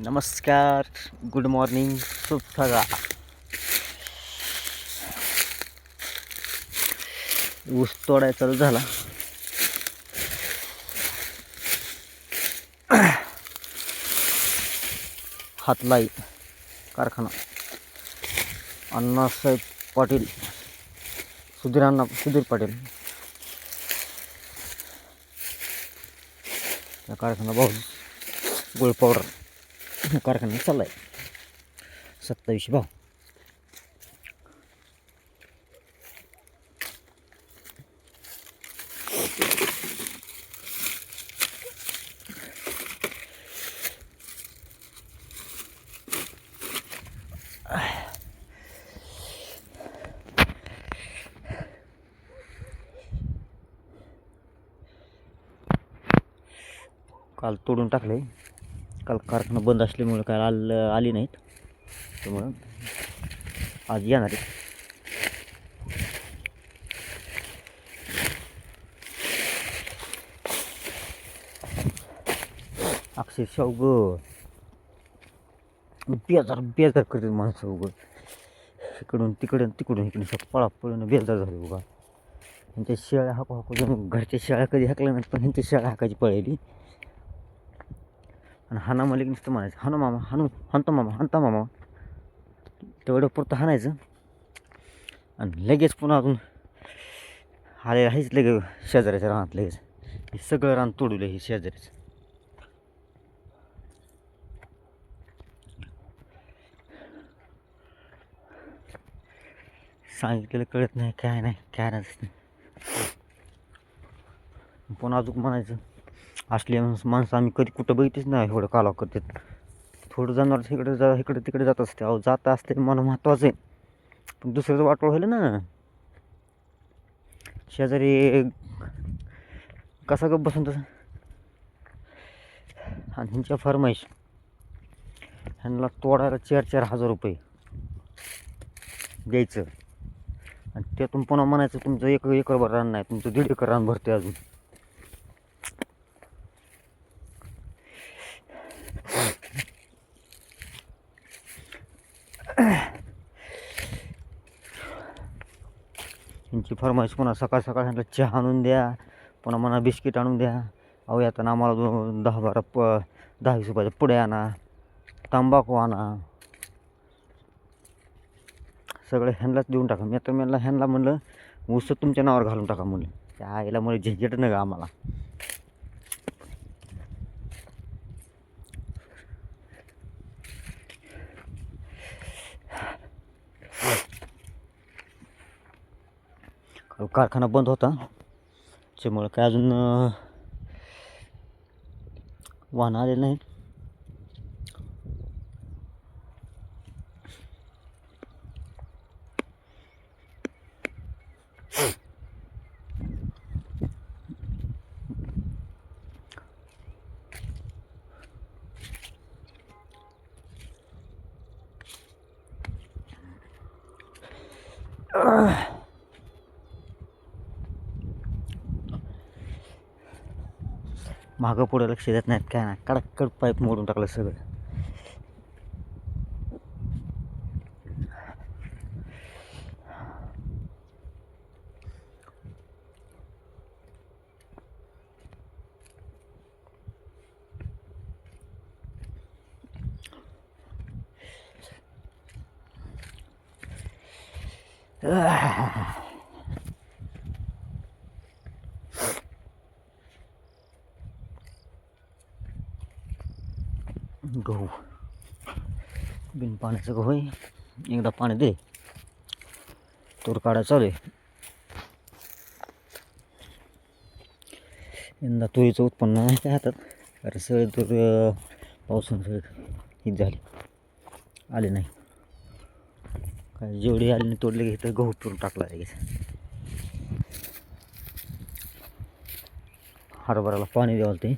नमस्कार, good morning, शुभ सकाळ. ऊस तोडाय चालू झाला. हातलाई कारखाना, अण्णासाहेब पाटील, सुधीर पाटील या कारखाना भाऊ गोळ पावडर कारखाना चाललाय. 27 भाव. काल तोडून टाकले. काल कारखाना बंद असल्यामुळे काय आली नाहीत, त्यामुळं आज येणार आहे. अक्षरशः उगं बेजार करते माणसं. उगं इकडून तिकडून इकडे पळून बेजार झाले. उगा ह्यांच्या शेळ्या हाकू घरच्या शेळ्या कधी हाकल्या नाहीत, पण ह्यांच्या शेळ्या हाकायची पळली. आणि हाना मला नुसतं म्हणायचं, हाणू मामा, हाणता मामा, तेवढं पुरतं हाणायचं. आणि लगेच पुन्हा अजून आले आहेच लगेच शेजाऱ्याच्या रानात. लगेच हे सगळं रान तोडलं हे शेजाऱ्याचं. सांगितलेलं कळत नाही, काय नाही. पुन्हा अजून म्हणायचं, असले माणसं आम्ही कधी कुठं बघितलीच नाही एवढं कालवा करतात. थोडं जनावर इकडे तिकडे जात असते. अहो जात असते मला महत्त्वाचं आहे, पण दुसऱ्याचं वाटोळ व्हायला ना. शेजारी कसा गप बसून तसं. आणि ह्यांच्या फरमाईश, ह्यांना तोडायला 4-4 हजार रुपये द्यायचं. आणि त्यातून पुन्हा म्हणायचं तुमचं 1 एकरभर रान नाही, तुमचं 1.5 एकर रान भरते अजून. त्यांची फरमाईश पुन्हा सकाळ ह्यांना चहा आणून द्या, पुन्हा म्हणा बिस्किट आणून द्या. अहो येताना आम्हाला 10-20 रुपयाच्या पुड्या आणा, तंबाखू आणा. सगळं ह्यांनाच देऊन टाका. मी आता ह्यांना म्हणलं ऊस तुमच्या नावावर घालून टाका म्हणलं. त्या आईला मुळे झंझट न का आम्हाला. कारखाना बंद होता, त्यामुळे काय अजून वाहन आले नाहीत. मागं पुढं लक्ष देत नाहीत, काय नाही. कडक पाईप मोडून टाकलं सगळं. गहू बिन पाण्याचं गहू आहे. एकदा पाणी दे, तूर काढायला चालू आहे. यंदा तुरीचं उत्पन्न नाही काय हातात, कारण सगळे तूर पावसानं सगळे हीच झाली, आले नाही. काय जेवढी आली नाही तोडले घेतं गहू पिरून टाकला लगेच. हरभऱ्याला पाणी द्यावं ते